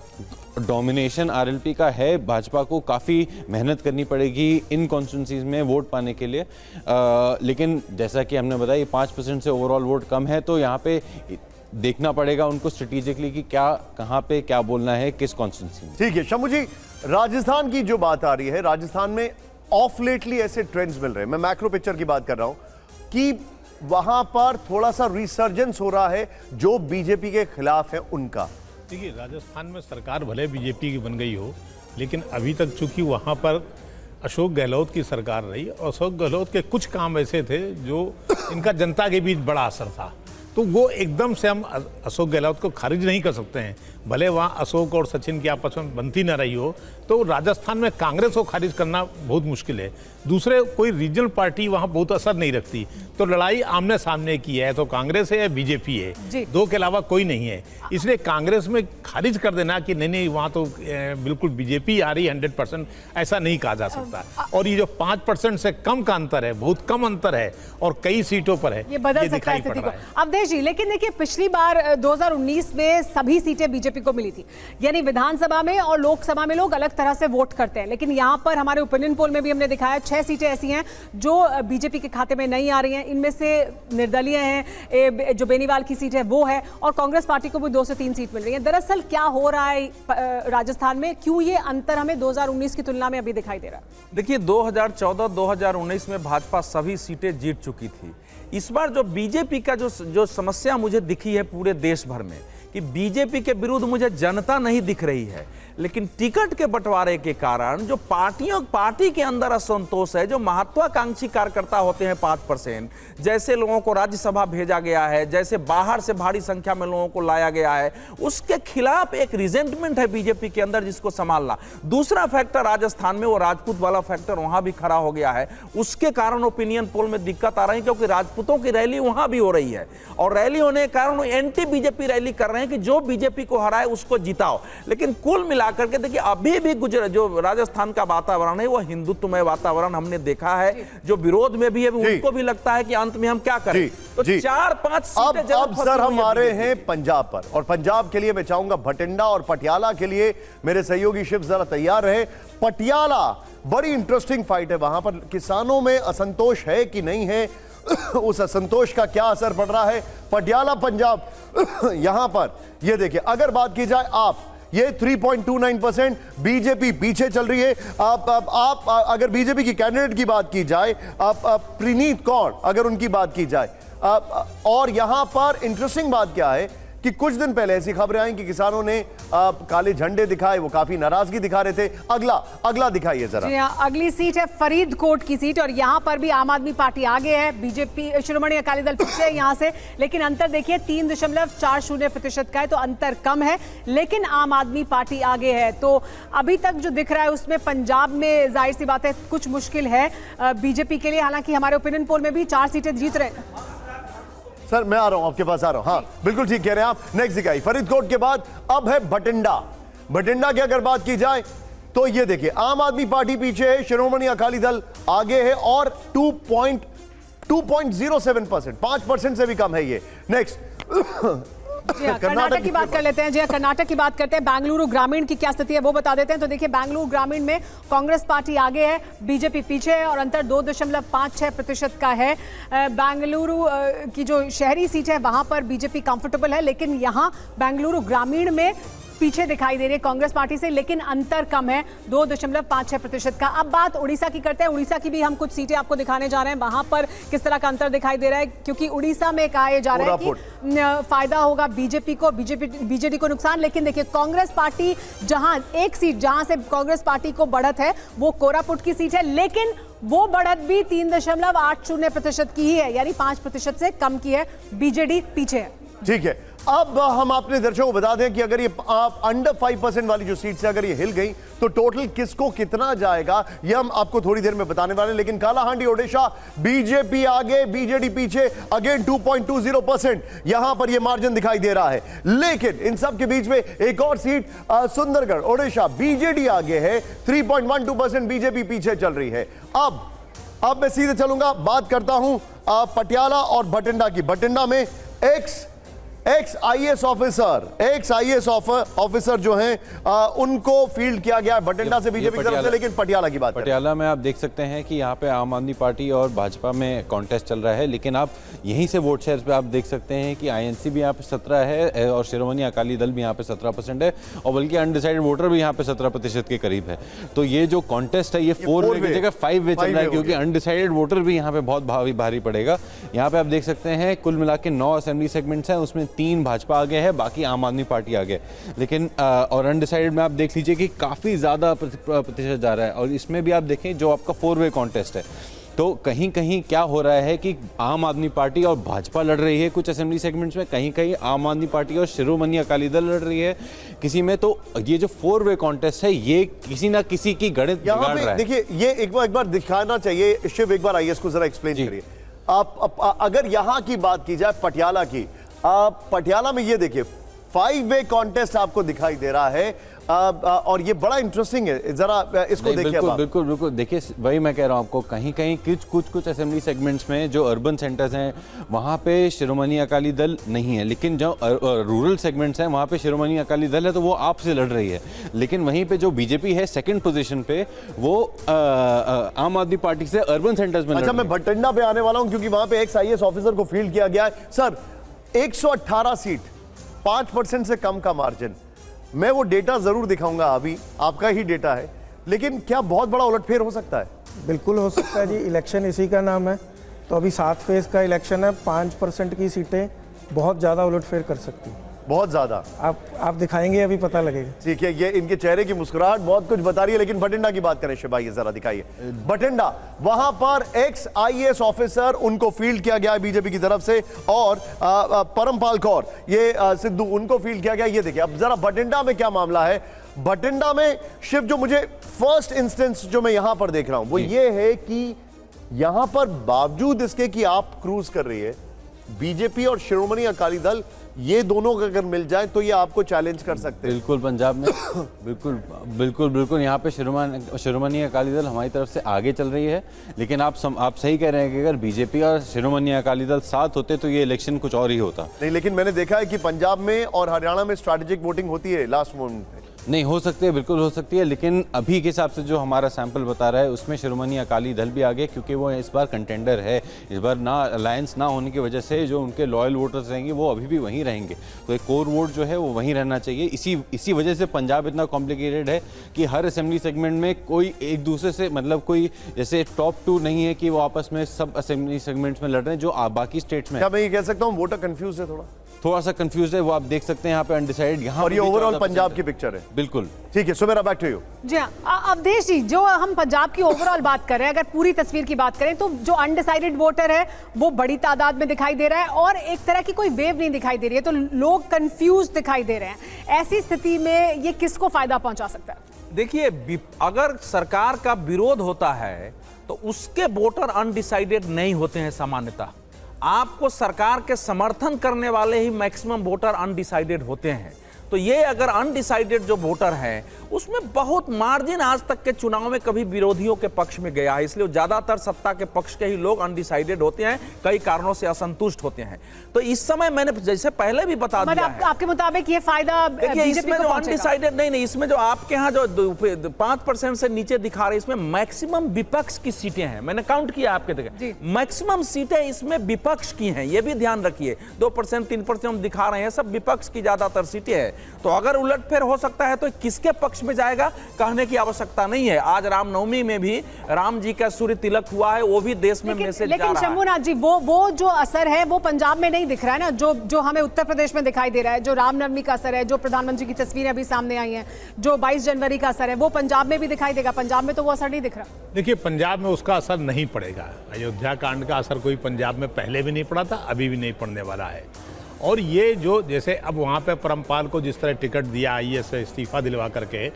E: डोमिनेशन आरएलपी का है। भाजपा को काफ़ी मेहनत करनी पड़ेगी इन कॉन्स्टिट्यूंसीज में वोट पाने के लिए, लेकिन जैसा कि हमने बताया 5% से ओवरऑल वोट कम है, तो यहाँ पे देखना पड़ेगा उनको स्ट्रेटेजिकली कि क्या कहाँ पे क्या बोलना है किस कॉन्स्टिट्यूंसी में।
C: ठीक है शंभू जी, राजस्थान की जो बात आ रही है, राजस्थान में ऑफ लेटली ऐसे ट्रेंड्स मिल रहे हैं, मैं मैक्रो पिक्चर की बात कर रहा हूं कि वहां पर थोड़ा सा रिसर्जेंस हो रहा है जो बीजेपी के खिलाफ है उनका।
F: देखिए, राजस्थान में सरकार भले बीजेपी की बन गई हो, लेकिन अभी तक चूंकि वहाँ पर अशोक गहलोत की सरकार रही, अशोक गहलोत के कुछ काम ऐसे थे जो इनका जनता के बीच बड़ा असर था, तो वो एकदम से हम अशोक गहलोत को खारिज नहीं कर सकते हैं। भले वहाँ अशोक और सचिन की आपस में बनती न रही हो, तो राजस्थान में कांग्रेस को खारिज करना बहुत मुश्किल है। दूसरे कोई रीजनल पार्टी वहाँ बहुत असर नहीं रखती, तो लड़ाई आमने सामने की है, तो कांग्रेस है या बीजेपी है, दो के अलावा कोई नहीं है। इसलिए कांग्रेस में खारिज कर देना कि नहीं नहीं वहाँ तो बिल्कुल बीजेपी आ रही 100%, ऐसा नहीं कहा जा सकता। और ये जो 5% से कम का अंतर है, बहुत कम अंतर है और कई सीटों पर है,
D: ये बदल सकता है स्थिति को। अवधेश जी, लेकिन देखिए पिछली बार 2019 में सभी सीटें बीजेपी को मिली थी, यानी विधानसभा में और लोकसभा में लोग अलग तरह से वोट करते हैं, लेकिन यहां पर हमारे ओपिनियन पोल में भी हमने दिखाया 6 सीटें ऐसी हैं जो बीजेपी के खाते में नहीं आ रही हैं। इनमें से निर्दलीय हैं, जो बेनीवाल की सीट है वो है, और कांग्रेस पार्टी को भी 2 से 3 सीट मिल रही है। दरअसल क्या हो रहा है राजस्थान में, क्यों ये अंतर हमें 2019 की तुलना में अभी दिखाई दे रहा है?
G: देखिए, 2014-2019 में भाजपा सभी सीटें जीत चुकी थी। इस बार जो बीजेपी का जो समस्या मुझे दिखी है पूरे देश भर में, कि बीजेपी के विरुद्ध मुझे जनता नहीं दिख रही है, लेकिन टिकट के बंटवारे के कारण जो पार्टी के अंदर असंतोष है, जो महत्वाकांक्षी कार्यकर्ता होते हैं 5%, जैसे लोगों को राज्यसभा भेजा गया है, जैसे बाहर से भारी संख्या में लोगों को लाया गया है, उसके खिलाफ एक रिजेंटमेंट है बीजेपी के अंदर, जिसको संभालना। दूसरा फैक्टर राजस्थान में वो राजपूत वाला फैक्टर वहां भी खड़ा हो गया है, उसके कारण ओपिनियन पोल में दिक्कत आ रही है, क्योंकि राजपूतों की रैली वहां भी हो रही है, और रैली होने के कारण वो एंटी बीजेपी रैली कर रहे हैं कि जो बीजेपी को हराए उसको जिताओ। लेकिन कुल मिलाकर के देखिए, अभी भी जो राजस्थान का वातावरण है वो हिंदुत्वमय वातावरण हमने देखा है, जो विरोध में भी है, उनको भी लगता है कि अंत में हम क्या करें। तो 4-5 सीटें
C: अब सर हम आ रहे हैं पंजाब पर, और पंजाब के लिए मैं चाहूंगा भटिंडा और पटियाला के लिए मेरे सहयोगी शिव जरा तैयार रहे। पटियाला बड़ी इंटरेस्टिंग फाइट है, वहां पर किसानों में असंतोष है कि नहीं है, उस असंतोष का क्या असर पड़ रहा है पटियाला पंजाब। यहां पर ये देखिए, अगर बात की जाए आप, ये 3.29% बीजेपी पीछे चल रही है। आप अगर बीजेपी की कैंडिडेट की बात की जाए, प्रीनीत कौर अगर उनकी बात की जाए, और यहां पर इंटरेस्टिंग बात क्या है कि कुछ दिन पहले ऐसी खबरें आई कि किसानों ने काले झंडे दिखाए, वो काफी नाराजगी दिखा रहे थे। अगला दिखाइए जरा। जी
D: हाँ, अगली सीट है फरीदकोट की सीट, और यहां पर भी आम आदमी पार्टी आगे है, बीजेपी श्रोमणी अकाली दल पीछे है यहां से, लेकिन अंतर देखिए 3.40% का है, तो अंतर कम है, लेकिन आम आदमी पार्टी आगे है। तो अभी तक जो दिख रहा है उसमें पंजाब में जाहिर सी बात है कुछ मुश्किल है बीजेपी के लिए, हालांकि हमारे ओपिनियन पोल में भी 4 सीटें जीत रहे हैं।
C: सर मैं आ रहा हूं, आपके पास आ रहा हूं। हाँ बिल्कुल ठीक कह रहे हैं आप। नेक्स्ट दिखाई, फरीदकोट के बाद अब है भटिंडा। भटिंडा की अगर बात की जाए तो ये देखिए, आम आदमी पार्टी पीछे है, श्रोमणी अकाली दल आगे है, और 2.07%, 5% से भी कम है ये। नेक्स्ट
D: कर्नाटक की बात कर लेते हैं। जी कर्नाटक की बात करते हैं। बेंगलुरु ग्रामीण की क्या स्थिति है वो बता देते हैं। तो देखिए, बेंगलुरु ग्रामीण में कांग्रेस पार्टी आगे है, बीजेपी पीछे है, और अंतर 2.56% का है। बेंगलुरु की जो शहरी सीट है वहां पर बीजेपी कंफर्टेबल है, लेकिन यहां बेंगलुरु ग्रामीण में पीछे दिखाई दे रही है कांग्रेस पार्टी से, लेकिन अंतर कम है 2.56% का। अब बात उड़ीसा की करते हैं। उड़ीसा की भी हम कुछ सीटें आपको दिखाने जा रहे हैं, वहां पर किस तरह का अंतर दिखाई दे रहा है, क्योंकि उड़ीसा में कहा जा रहा है कि फायदा होगा बीजेपी को, बीजेडी को नुकसान। लेकिन देखिए, कांग्रेस पार्टी जहां एक सीट जहां से कांग्रेस पार्टी को बढ़त है वो कोरापुट की सीट है, लेकिन वो बढ़त भी 3.80% की ही है, यानी 5% से कम की है। बीजेडी पीछे है।
C: ठीक है, अब हम अपने दर्शकों को बता दें कि अगर ये आप अंडर 5% वाली जो सीट से अगर ये हिल गई तो टोटल किसको कितना जाएगा ये हम आपको थोड़ी देर में बताने वाले हैं। लेकिन कालाहांडी ओडिशा, बीजेपी आगे, बीजेडी पीछे, अगेन 2.20%, यहां पर ये मार्जिन दिखाई दे रहा है। लेकिन इन सब के बीच में एक और सीट सुंदरगढ़ ओडिशा, बीजेडी आगे है, 3.12%, बीजेपी पीछे चल रही है। अब मैं सीधे चलूंगा, बात करता हूं पटियाला और भटिंडा की। भटिंडा में एक्स एक्स आईएएस ऑफिसर जो हैं उनको फील्ड किया गया बठिंडा से बीजेपी की तरफ से। लेकिन पटियाला की बात,
E: पटियाला में आप देख सकते हैं कि यहाँ पे आम आदमी पार्टी और भाजपा में कॉन्टेस्ट चल रहा है, लेकिन आप यहीं से वोट शेयर पे आप देख सकते हैं कि आईएनसी भी यहाँ पे 17 है और शिरोमणि अकाली दल भी यहाँ पे 17% है, और बल्कि अनडिसाइडेड वोटर भी यहाँ पे 17% के करीब है। तो ये जो कॉन्टेस्ट है ये 4 वे की जगह 5 वे चल रहा है, क्योंकि अनडिसाइडेड वोटर भी यहाँ पे बहुत भारी पड़ेगा। यहाँ पे आप देख सकते हैं कुल मिला के 9 असेंबली सेगमेंट्स हैं, उसमें 3 भाजपा आगे है, बाकी आम आदमी पार्टी आगे। लेकिन और अनडिसाइडेड में आप देख लीजिए कि काफ़ी ज़्यादा प्रतिशत जा रहा है। और इसमें भी आप देखें जो आपका 4 वे कॉन्टेस्ट है, तो कहीं कहीं क्या हो रहा है कि आम आदमी पार्टी और भाजपा लड़ रही है कुछ असेंबली सेगमेंट्स में, कहीं कहीं आम आदमी पार्टी और शिरोमणि अकाली दल लड़ रही है किसी में। तो ये जो 4 वे कॉन्टेस्ट है ये किसी ना किसी की गणित बिगाड़ रहा है।
C: देखिए ये एक बार दिखाना चाहिए। शिव एक बार आइए इसको जरा एक्सप्लेन करिए। आप अगर यहां की बात की जाए पटियाला की, पटियाला में ये देखिए 5 वे कॉन्टेस्ट आपको दिखाई दे रहा है, और ये बड़ा इंटरेस्टिंग है। जरा इसको देखिए।
E: बिल्कुल देखिए, वही मैं कह रहा हूं आपको, कहीं कहीं कुछ असेंबली सेगमेंट्स में जो अर्बन सेंटर्स हैं वहां पे शिरोमणि अकाली दल नहीं है, लेकिन जो रूरल सेगमेंट्स हैं वहां पे शिरोमणि अकाली दल है, तो वो आपसे लड़ रही है। लेकिन वहीं पे जो बीजेपी है सेकंड पोजीशन पे, वो आम आदमी पार्टी से अर्बन सेंटर्स में।
C: अच्छा, मैं भटिंडा पे आने वाला हूं क्योंकि वहां पे एक्स आईएएस ऑफिसर को फील्ड किया गया है। सर 118 सीट, 5% से कम का मार्जिन। मैं वो डेटा जरूर दिखाऊंगा, अभी आपका ही डेटा है, लेकिन क्या बहुत बड़ा उलटफेर हो सकता है?
H: बिल्कुल हो सकता है जी, इलेक्शन इसी का नाम है। तो अभी 7 फेज का इलेक्शन है, 5% की सीटें बहुत ज़्यादा उलटफेर कर सकती हैं,
C: बहुत ज्यादा।
H: आप दिखाएंगे, अभी पता लगेगा।
C: ठीक है, ये इनके चेहरे की मुस्कुराहट बहुत कुछ बता रही है। लेकिन भटिंडा की बात करें शिवाई, जरा दिखाइए भटिंडा। वहां पर एक्स आईएएस ऑफिसर उनको फील्ड किया गया है बीजेपी की तरफ से, और परमपाल कौर ये सिद्धू उनको फील्ड किया गया। ये देखिए अब जरा भटिंडा में क्या मामला है। भटिंडा में शिव, जो मुझे फर्स्ट इंस्टेंस जो मैं यहां पर देख रहा हूं वो ये है कि यहां पर बावजूद इसके कि आप क्रूज कर रही है बीजेपी और शिरोमणि अकाली दल, ये दोनों अगर मिल जाए तो ये आपको चैलेंज कर सकते हैं।
E: बिल्कुल पंजाब में बिल्कुल यहाँ पे शिरोमणि अकाली दल हमारी तरफ से आगे चल रही है। लेकिन आप सही कह रहे हैं कि अगर बीजेपी और शिरोमणि अकाली दल साथ होते तो ये इलेक्शन कुछ और ही होता।
C: नहीं, लेकिन मैंने देखा है कि पंजाब में और हरियाणा में स्ट्रैटेजिक वोटिंग होती है लास्ट मोमेंट पे।
E: नहीं हो सकती है, बिल्कुल हो सकती है, लेकिन अभी के हिसाब से जो हमारा सैंपल बता रहा है उसमें शिरोमणि अकाली दल भी आगे, क्योंकि वो इस बार कंटेंडर है। इस बार ना अलायंस ना होने की वजह से जो उनके लॉयल वोटर्स रहेंगे वो अभी भी वहीं रहेंगे, तो एक कोर वोट जो है वो वहीं रहना चाहिए। इसी वजह से पंजाब इतना कॉम्प्लिकेटेड है कि हर असेंबली सेगमेंट में कोई एक दूसरे से, मतलब कोई जैसे टॉप 2 नहीं है कि वो आपस में सब असेंबली सेगमेंट्स में लड़ रहे हैं जो बाकी स्टेट्स में।
C: क्या मैं ये कह सकता हूँ वोटर कंफ्यूज है,
E: थोड़ा सा कंफ्यूज है, वो आप देख सकते हैं यहाँ पे अनडिसाइडेड। यहाँ
C: और ये ओवरऑल पंजाब की पिक्चर है।
E: बिल्कुल
C: ठीक है, सुमेरा बैक टू यू।
D: जी हाँ, अवधेश जी, जो हम पंजाब की ओवरऑल बात कर रहे हैं, अगर पूरी तस्वीर की बात करें तो जो अनडिसाइडेड वोटर है वो बड़ी तादाद में दिखाई दे रहा है और एक तरह की कोई वेव नहीं दिखाई दे रही है, तो लोग कंफ्यूज दिखाई दे रहे हैं। ऐसी स्थिति में ये किसको फायदा पहुंचा सकता है?
G: देखिए, अगर सरकार का विरोध होता है तो उसके वोटर अनडिसाइडेड नहीं होते हैं सामान्यतः। आपको सरकार के समर्थन करने वाले ही मैक्सिमम वोटर अनडिसाइडेड होते हैं। तो ये अगर अनडिसाइडेड जो वोटर है उसमें बहुत मार्जिन आज तक के चुनाव में कभी विरोधियों के पक्ष में गया है, इसलिए ज्यादातर सत्ता के पक्ष के ही लोग अनडिसाइडेड होते हैं, कई कारणों से असंतुष्ट होते हैं। तो इस समय मैंने जैसे पहले भी बता दिया है,
D: आपके मुताबिक ये फायदा
G: देखिए इसमें जो अनडिसाइडेड नहीं, इसमें जो आपके यहाँ जो 5% से नीचे दिखा रहे, इसमें मैक्सिमम विपक्ष की सीटें हैं। मैंने काउंट किया आपके देखिए, मैक्सिमम सीटें इसमें विपक्ष की हैं, ये भी ध्यान रखिए। 2% 3% हम दिखा रहे हैं, सब विपक्ष की ज्यादातर सीटें हैं। तो अगर उलटफेर हो सकता है तो किसके पक्ष में जाएगा कहने की आवश्यकता नहीं है। आज रामनवमी में भी राम जी का सूर्य तिलक हुआ है, वो भी देश में मैसेज जा रहा है।
D: लेकिन शंभुनाथ जी, वो जो असर है वो पंजाब में नहीं दिख रहा है ना, जो हमें उत्तर प्रदेश में दिखाई दे रहा है। जो रामनवमी का असर है, जो प्रधानमंत्री की तस्वीरें अभी सामने आई हैं, जो 22 जनवरी का असर है, वो पंजाब में भी दिखाई देगा। पंजाब में तो वो असर नहीं दिख रहा।
F: देखिए, पंजाब में उसका असर नहीं पड़ेगा। अयोध्या कांड का असर कोई पंजाब में पहले भी नहीं पड़ा था, अभी भी नहीं पड़ने वाला है। और ये जो जैसे अब वहाँ पे परमपाल को जिस तरह टिकट दिया आईएएस से इस्तीफा दिलवा करके,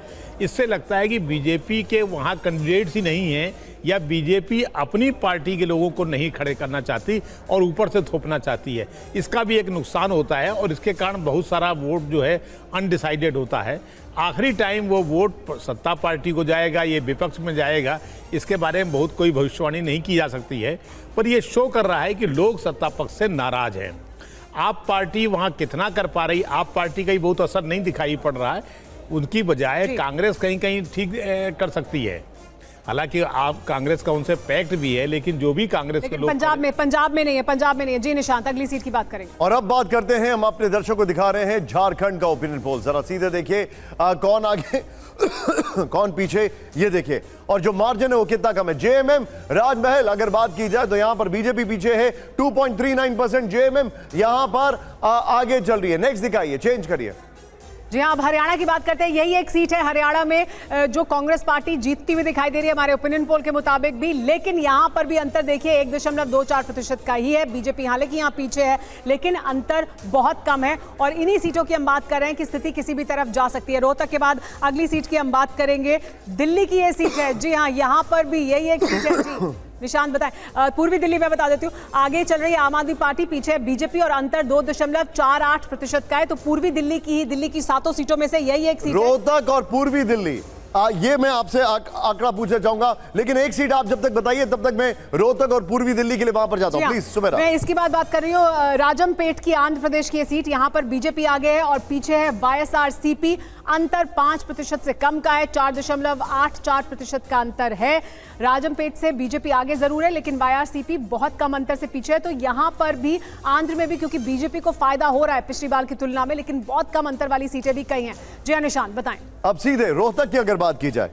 F: इससे लगता है कि बीजेपी के वहाँ कैंडिडेट्स ही नहीं हैं, या बीजेपी अपनी पार्टी के लोगों को नहीं खड़े करना चाहती और ऊपर से थोपना चाहती है। इसका भी एक नुकसान होता है और इसके कारण बहुत सारा वोट जो है अनडिसाइडेड होता है। आखिरी टाइम वो वोट सत्ता पार्टी को जाएगा, ये विपक्ष में जाएगा, इसके बारे में बहुत कोई भविष्यवाणी नहीं की जा सकती है। पर ये शो कर रहा है कि लोग सत्ता पक्ष से नाराज हैं। आप पार्टी वहां कितना कर पा रही, आप पार्टी का ही बहुत असर नहीं दिखाई पड़ रहा है, उनकी बजाय कांग्रेस कहीं कहीं ठीक कर सकती है। हालांकि आप कांग्रेस का उनसे पैक्ट भी है, लेकिन जो भी कांग्रेस के लोग
D: पंजाब में नहीं है। जी निशांत, अगली सीट की बात करेंगे।
C: और अब बात करते हैं, हम अपने दर्शकों को दिखा रहे हैं झारखंड का ओपिनियन पोल। जरा सीधे देखिए कौन आगे कौन पीछे, ये देखिए, और जो मार्जिन है वो कितना कम है। जेएमएम राजमहल अगर बात की जाए तो यहां पर बीजेपी पीछे है 2.39%। जेएमएम यहां पर आगे चल रही है। नेक्स्ट दिखाइए, चेंज करिए।
D: जी हाँ, अब हरियाणा की बात करते हैं। यही एक सीट है हरियाणा में जो कांग्रेस पार्टी जीतती हुई दिखाई दे रही है हमारे ओपिनियन पोल के मुताबिक भी, लेकिन यहां पर भी अंतर देखिए 1.24% का ही है। बीजेपी हालांकि यहां पीछे है, लेकिन अंतर बहुत कम है। और इन्हीं सीटों की हम बात कर रहे हैं कि स्थिति किसी भी तरफ जा सकती है। रोहतक के बाद अगली सीट की हम बात करेंगे, दिल्ली की ये सीट है। जी हाँ, यहां पर भी यही एक सीट है। जी निशांत बताएं। पूर्वी दिल्ली में बता देती हूँ, आगे चल रही है आम आदमी पार्टी, पीछे बीजेपी और अंतर 2.48% का है। तो पूर्वी दिल्ली की 7 सीटों में से यही एक सीट है।
C: रोहतक और पूर्वी दिल्ली, ये मैं आपसे आंकड़ा पूछना चाहूंगा, लेकिन एक सीट आप जब तक बताइए तब तक मैं रोहतक और पूर्वी दिल्ली के लिए वहां पर जाता हूं। प्लीज सुमेरा।
D: मैं इसकी बात कर रही हूँ। राजमपेट की आंध्र प्रदेश की सीट, यहां पर बीजेपी आगे है और पीछे है वाईएसआरसीपी। अंतर 5% से कम का है, 4.84% का अंतर है। राजमपेट से बीजेपी आगे जरूर है, लेकिन वाईआरसीपी बहुत कम अंतर से पीछे है। तो यहां पर भी आंध्र में भी क्योंकि बीजेपी को फायदा हो रहा है पिछली बार की तुलना में, लेकिन बहुत कम अंतर वाली सीटें भी कई हैं। जी हाँ निशांत बताएं।
C: अब सीधे रोहतक की अगर बात की जाए,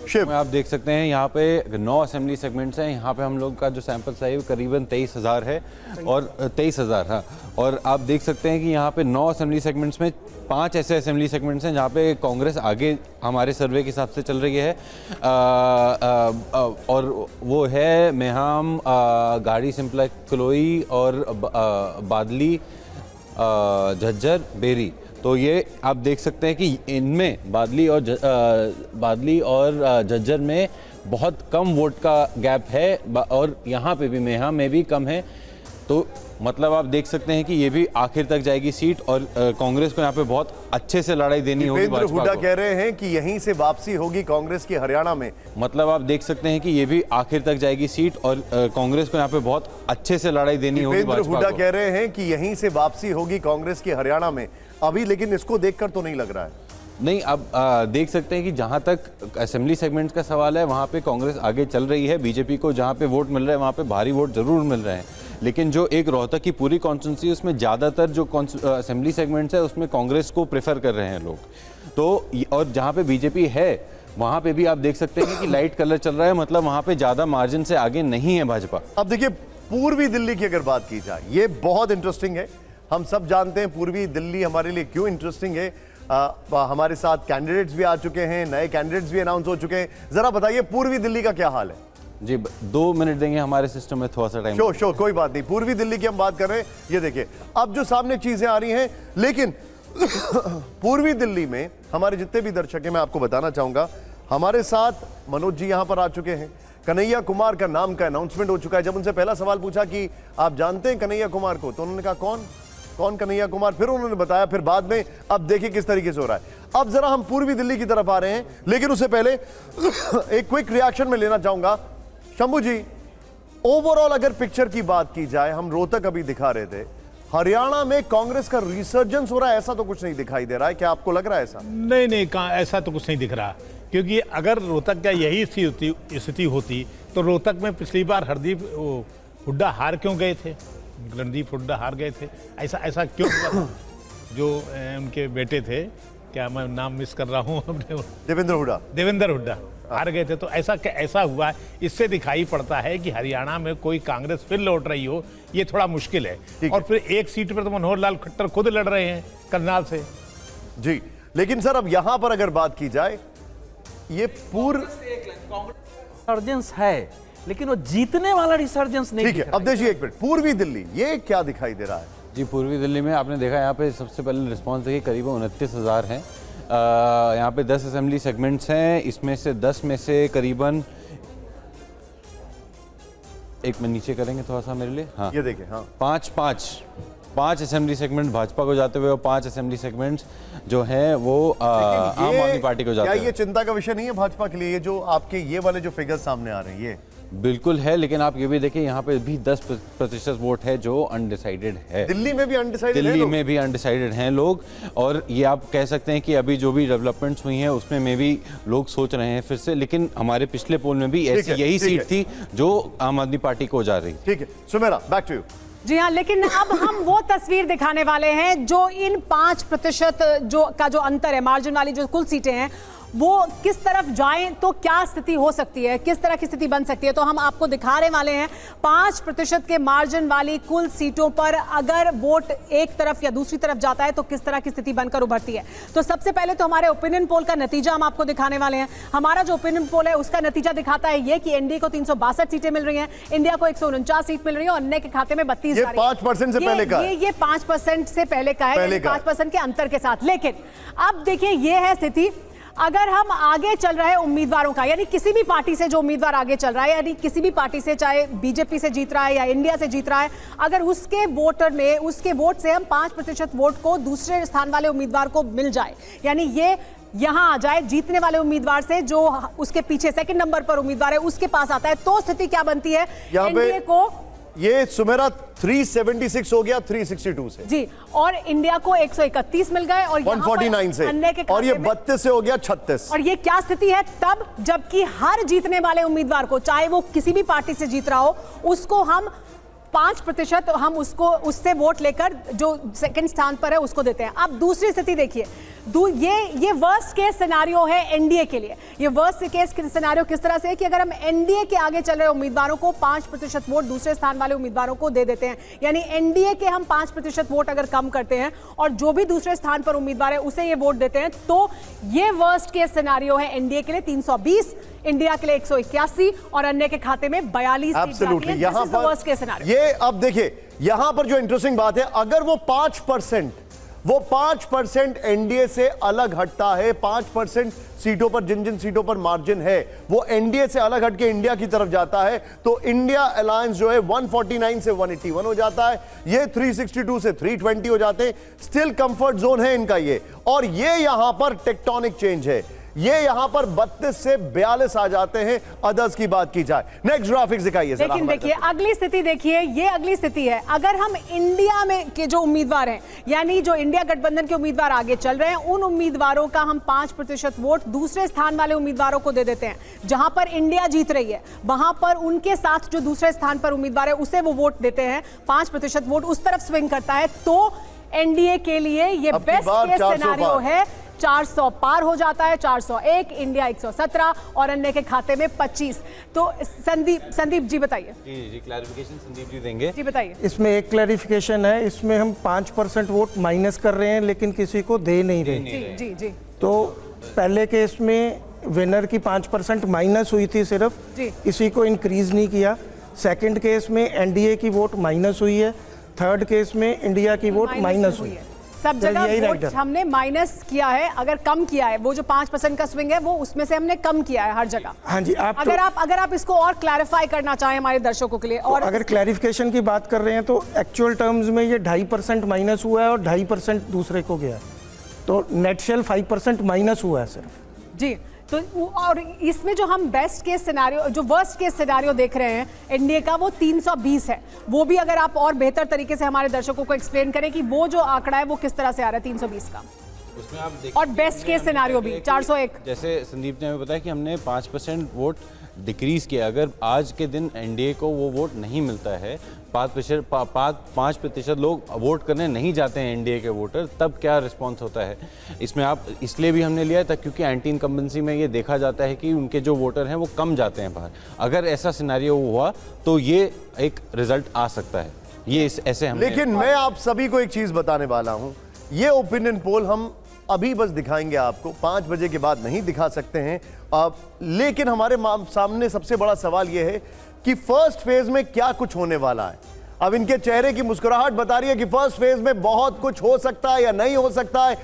C: शिव,
E: आप देख सकते हैं यहाँ पे 9 असेंबली सेगमेंट्स हैं। यहाँ पे हम लोग का जो सैंपल साइज है करीबन 23,000 है और 23,000, हाँ। और आप देख सकते हैं कि यहाँ पे 9 असेंबली सेगमेंट्स में 5 ऐसे असेंबली सेगमेंट्स हैं जहाँ पे कांग्रेस आगे हमारे सर्वे के हिसाब से चल रही है। और वो है मेहाम, गाड़ी, सिंपला, कलोई और बादली, झज्जर, बेरी। तो ये आप देख सकते हैं कि इनमें बादली और झज्जर में बहुत कम वोट का गैप है, और यहाँ पे भी मेहा में भी कम है। तो मतलब आप देख सकते हैं कि ये भी आखिर तक जाएगी सीट, और कांग्रेस को यहाँ पे बहुत अच्छे से लड़ाई देनी होगी।
C: दीपेंद्र हुड्डा कह रहे हैं कि यहीं से वापसी होगी कांग्रेस की हरियाणा में।
E: मतलब आप देख सकते हैं कि ये भी आखिर तक जाएगी सीट, और कांग्रेस को यहाँ पे बहुत अच्छे से लड़ाई देनी होगी।
C: दीपेंद्र हुड्डा कह रहे हैं कि यहीं से वापसी होगी कांग्रेस की हरियाणा में अभी, लेकिन इसको देखकर तो नहीं लग रहा है।
E: नहीं, अब देख सकते हैं कि जहां तक असेंबली सेगमेंट्स का सवाल है वहां पे कांग्रेस आगे चल रही है। बीजेपी को जहां पे वोट मिल रहा है वहां पे भारी वोट जरूर मिल रहे हैं, लेकिन जो एक रोहतक की पूरी कॉन्स्टिट्यूंसी उसमें ज़्यादातर जो असेंबली सेगमेंट्स है उसमें कांग्रेस को प्रेफर कर रहे हैं लोग। तो और जहां पे बीजेपी है वहां पे भी आप देख सकते हैं कि लाइट कलर चल रहा है, मतलब वहां पे ज़्यादा मार्जिन से आगे नहीं है भाजपा।
C: अब देखिए पूर्वी दिल्ली की अगर बात की जाए, ये बहुत इंटरेस्टिंग है। हम सब जानते हैं पूर्वी दिल्ली हमारे लिए क्यों इंटरेस्टिंग है। हमारे साथ कैंडिडेट्स भी आ चुके हैं, नए कैंडिडेट्स भी अनाउंस हो चुके हैं। जरा बताइए पूर्वी दिल्ली का क्या हाल है।
E: जी 2 मिनट देंगे, हमारे सिस्टम में थोड़ा सा टाइम।
C: शो कोई बात नहीं। पूर्वी दिल्ली की हम बात कर रहे हैं, ये देखिए अब जो सामने चीजें आ रही हैं, लेकिन पूर्वी दिल्ली में हमारे जितने भी दर्शक हैं मैं आपको बताना चाहूंगा, हमारे साथ मनोज जी यहां पर आ चुके हैं। कन्हैया कुमार का नाम का अनाउंसमेंट हो चुका है। जब उनसे पहला सवाल पूछा कि आप जानते हैं कन्हैया कुमार को, तो उन्होंने कहा कौन कन्हैया कुमार, फिर उन्होंने बताया, फिर बाद में अब देखिए किस तरीके से हो रहा है। अब जरा हम पूर्वी दिल्ली की तरफ आ रहे हैं, लेकिन उससे पहले एक क्विक रिएक्शन में लेना चाहूंगा। शंभू जी, ओवरऑल अगर पिक्चर की बात की जाए, हम रोहतक अभी दिखा रहे थे, हरियाणा में कांग्रेस का रिसर्जेंस हो रहा है, ऐसा तो कुछ नहीं दिखाई दे रहा है। क्या आपको लग रहा है ऐसा?
F: नहीं, ऐसा तो कुछ नहीं दिख रहा, क्योंकि अगर रोहतक का यही स्थिति होती तो रोहतक में पिछली बार हुड्डा हार क्यों गए थे, रणदीप हुड्डा हार गए थे, ऐसा क्यों हुआ? जो उनके बेटे थे, क्या मैं नाम मिस कर रहा हूँ, देवेंद्र हुड्डा हार गए थे। तो ऐसा हुआ है। इससे दिखाई पड़ता है कि हरियाणा में कोई कांग्रेस फिर लौट रही हो, ये थोड़ा मुश्किल है। और फिर एक सीट पर तो मनोहर लाल खट्टर खुद लड़ रहे हैं करनाल से।
C: जी, लेकिन सर अब यहां पर अगर बात की जाए, ये
G: रिसर्जेंस है, लेकिन वो जीतने वाला रिसर्जेंस नहीं।
C: ठीक है, अब देखिए एक मिनट, पूर्वी दिल्ली ये क्या दिखाई दे रहा है?
E: जी पूर्वी दिल्ली में आपने देखा यहाँ पे सबसे पहले रिस्पांस देखिए करीबन 29,000 हैं। यहाँ पे 10 असेंबली सेगमेंट्स हैं, इसमें से 10 में से करीबन, एक मिनट नीचे करेंगे थोड़ा सा मेरे लिए, हाँ
C: ये देखिए, हाँ
E: 5 असेंबली सेगमेंट भाजपा को जाते हुए और 5 असेंबली सेगमेंट्स जो हैं वो आम आदमी पार्टी को जाते हैं।
C: क्या ये चिंता का विषय नहीं है भाजपा के लिए, ये जो आपके ये वाले जो फिगर्स सामने आ रहे हैं,
E: बिल्कुल है, लेकिन आप ये भी देखिए यहाँ पे भी 10% वोट है जो अनडिसाइडेड है।
C: दिल्ली में भी अनडिसाइडेड है
E: दिल्ली
C: लोग?
E: में भी अनडिसाइडेड हैं लोग, और ये आप कह सकते हैं कि अभी जो भी डेवलपमेंट्स हुई हैं उसमें में भी लोग सोच रहे हैं फिर से, लेकिन हमारे पिछले पोल में भी ऐसी यही सीट थी जो आम आदमी पार्टी को जा रही।
C: ठीक है सुमेरा, बैक टू यू।
D: जी हाँ, लेकिन अब हम वो तस्वीर दिखाने वाले हैं जो इन 5% जो अंतर है, मार्जिन वाली जो कुल सीटें हैं, वो किस तरफ जाएं तो क्या स्थिति हो सकती है, किस तरह की स्थिति बन सकती है। तो हम आपको दिखाने वाले हैं 5% के मार्जिन वाली कुल सीटों पर अगर वोट एक तरफ या दूसरी तरफ जाता है तो किस तरह की स्थिति बनकर उभरती है। तो सबसे पहले तो हमारे ओपिनियन पोल का नतीजा हम आपको दिखाने वाले हैं। हमारा जो ओपिनियन पोल है उसका नतीजा दिखाता है ये कि एनडीए को 362 सीटें मिल रही हैं, इंडिया को 149 सीट मिल रही है और अन्य के खाते में 32
C: ये 5% से पहले का है।
D: ये 5% से पहले का है, 5% के अंतर के साथ। लेकिन अब देखिए ये है स्थिति, अगर हम आगे चल रहे उम्मीदवारों का, यानी किसी भी पार्टी से जो उम्मीदवार आगे चल रहा है, यानी किसी भी पार्टी से, चाहे बीजेपी से जीत रहा है या इंडिया से जीत रहा है, अगर उसके उसके वोट से हम 5% वोट को दूसरे स्थान वाले उम्मीदवार को मिल जाए, यानी ये यहां आ जाए जीतने वाले उम्मीदवार से, जो उसके पीछे सेकंड नंबर पर उम्मीदवार है उसके पास आता है, तो स्थिति क्या बनती है एनडीए को।
C: ये सुमेरा 376 हो गया 362 से
D: जी, और इंडिया को 131 मिल गए और
C: 149 से, और ये 32 से हो गया 36।
D: और ये क्या स्थिति है तब, जबकि हर जीतने वाले उम्मीदवार को, चाहे वो किसी भी पार्टी से जीत रहा हो, उसको हम 5% हम उससे वोट लेकर जो सेकंड स्थान पर है उसको देते हैं। अब दूसरी स्थिति देखिए, ये वर्स्ट केस सिनेरियो है एनडीए के लिए। ये वर्स्ट केस सिनेरियो किस तरह से है कि अगर हम एनडीए के आगे चल रहे उम्मीदवारों को 5% वोट दूसरे स्थान वाले उम्मीदवारों को दे देते हैं, यानी एनडीए के हम 5% वोट अगर कम करते हैं और जो भी दूसरे स्थान पर उम्मीदवार है उसे ये वोट देते हैं, तो ये वर्स्ट केस सिनेरियो है एनडीए के लिए। 320, इंडिया के लिए 181 और अन्य के खाते में 42 सीट जाती है।
C: यहां पर
D: वर्स्ट केस सिनेरियो।
C: ये अब देखिए यहां पर जो इंटरेस्टिंग बात है, अगर वो 5% एनडीए से अलग हटता है, 5% सीटों पर, जिन सीटों पर मार्जिन है वो एनडीए से अलग हट के इंडिया की तरफ जाता है, तो इंडिया अलायंस जो है 149 से 181 हो जाता है, ये 362 से 320 हो जाते हैं। स्टिल कंफर्ट जोन है इनका ये, और ये यहां पर टेक्टोनिक चेंज है, ये यहां पर 32 से 42 आ जाते हैं अदर्स की बात की जाए। नेक्स्ट ग्राफिक्स दिखाइए।
D: लेकिन देखिए अगली स्थिति देखिए, ये अगली स्थिति है, अगर हम इंडिया में के जो उम्मीदवार हैं, यानी जो इंडिया गठबंधन के उम्मीदवार आगे चल रहे हैं, उन उम्मीदवारों का हम 5% वोट दूसरे स्थान वाले उम्मीदवारों को दे देते हैं। जहां पर इंडिया जीत रही है वहां पर उनके साथ जो दूसरे स्थान पर उम्मीदवार है उसे वो वोट देते हैं, 5% वोट उस तरफ स्विंग करता है, तो एनडीए के लिए ये बेस्ट केस सिनेरियो है। 400 पार हो जाता है, 401, इंडिया 117 और अन्य के खाते में 25। तो संदीप जी बताइए।
E: जी क्लैरिफिकेशन संदीप जी देंगे।
D: जी बताइए।
H: इसमें एक क्लैरिफिकेशन है, इसमें हम 5% वोट माइनस कर रहे हैं लेकिन किसी को दे नहीं रहे।
D: जी जी जी।
H: तो पहले केस में विनर की 5% माइनस हुई थी सिर्फ, किसी को इंक्रीज नहीं किया। सेकंड केस में एनडीए की वोट माइनस हुई है, थर्ड केस में इंडिया की वोट माइनस हुई है।
D: सब जगह वोट हमने माइनस किया है, अगर कम किया है, वो जो 5% का स्विंग है वो उसमें से हमने कम किया है हर जगह।
H: हाँ जी,
D: अगर आप इसको और क्लैरिफाई करना चाहें हमारे दर्शकों के लिए, और
H: अगर क्लैरिफिकेशन की बात कर रहे हैं तो एक्चुअल टर्म्स में ये 2.5% माइनस हुआ है और 2.5% दूसरे को गया है, तो नेट शेल 5% माइनस हुआ है सिर्फ।
D: जी, तो और इसमें जो हम बेस्ट केस सिनेरियो, जो वर्स्ट केस सिनेरियो देख रहे हैं एनडीए का, वो 320 है। वो भी अगर आप और बेहतर तरीके से हमारे दर्शकों को एक्सप्लेन करें कि वो जो आंकड़ा है वो किस तरह से आ रहा है 320 का,
E: उसमें आप देखिए, और
D: बेस्ट केस सिनेरियो भी 401।
E: जैसे संदीप ने हमें बताया कि हमने 5% वोट डिक्रीज किया, अगर आज के दिन एनडीए को वो वोट नहीं मिलता है, 5% लोग वोट करने नहीं जाते हैं एनडीए के वोटर, तब क्या रिस्पांस होता है। इसमें आप इसलिए भी हमने लिया था क्योंकि एंटी इनकम्बेंसी में ये देखा जाता है कि उनके जो वोटर हैं वो कम जाते हैं बाहर। अगर ऐसा सिनेरियो हुआ तो ये एक रिजल्ट आ सकता है, ये ऐसे हम।
C: लेकिन मैं आप सभी को एक चीज बताने वाला हूं, ये ओपिनियन पोल हम अभी बस दिखाएंगे आपको, 5 बजे के बाद नहीं दिखा सकते हैं। लेकिन हमारे सामने सबसे बड़ा सवाल यह है कि फर्स्ट फेज में क्या कुछ होने वाला है। अब इनके चेहरे की मुस्कुराहट बता रही है कि फर्स्ट फेज में बहुत कुछ हो सकता है या नहीं हो सकता है।